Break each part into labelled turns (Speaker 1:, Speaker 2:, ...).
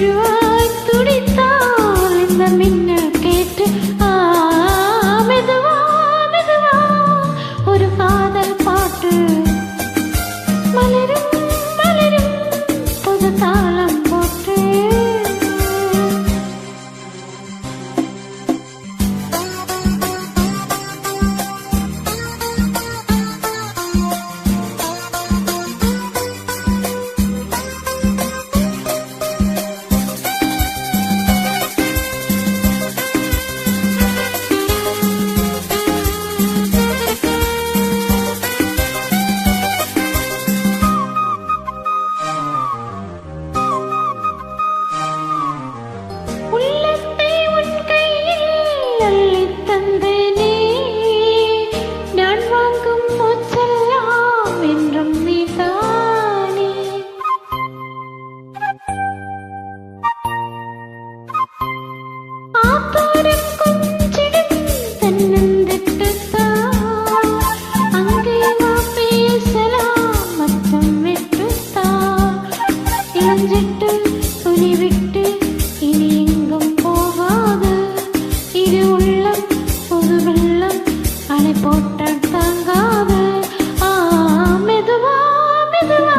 Speaker 1: புழுவாய் துடித்தால் இந்த மின்னல் கேட்டு மெதுவா மெதுவா ஒரு காதல் பாட்டு மலரும் மலரும் புது தாளம் போட்டு விட்டு இனி எங்கும் போகாது இரு உள்ளம் புது வெள்ளம் அணை போட்ட தாங்காது மெதுவா மெதுவா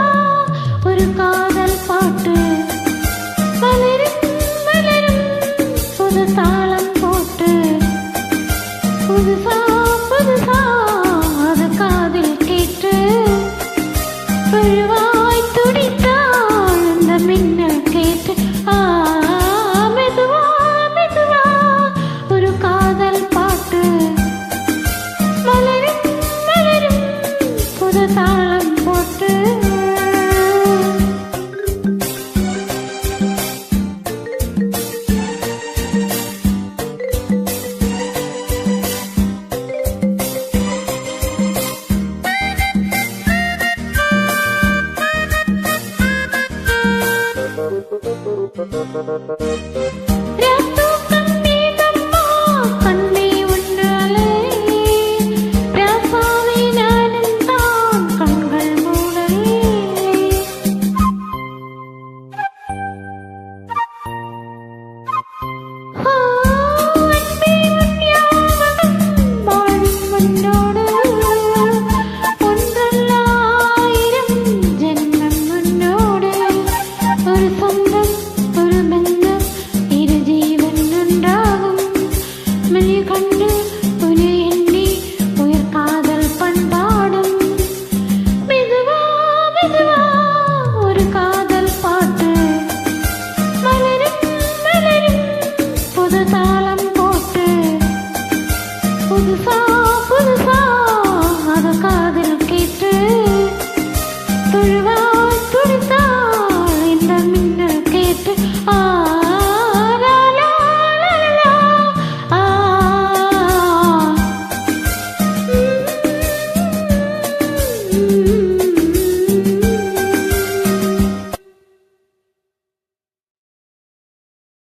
Speaker 1: ஒரு காதல் பாட்டு மலரும் மலரும் புது தாளம் போட்டு புதுசா புதுசா அது காதில் கேட்டு புழுவாய் துடித்தாள் இந்த மின்னல் கேட்டு மெதுவா மெதுவா ஒரு காதல் பாட்டு மலரும் மலரும் புது தாளம் போட்டு ராத்தூக்கம் மேகம்மா கண்ணே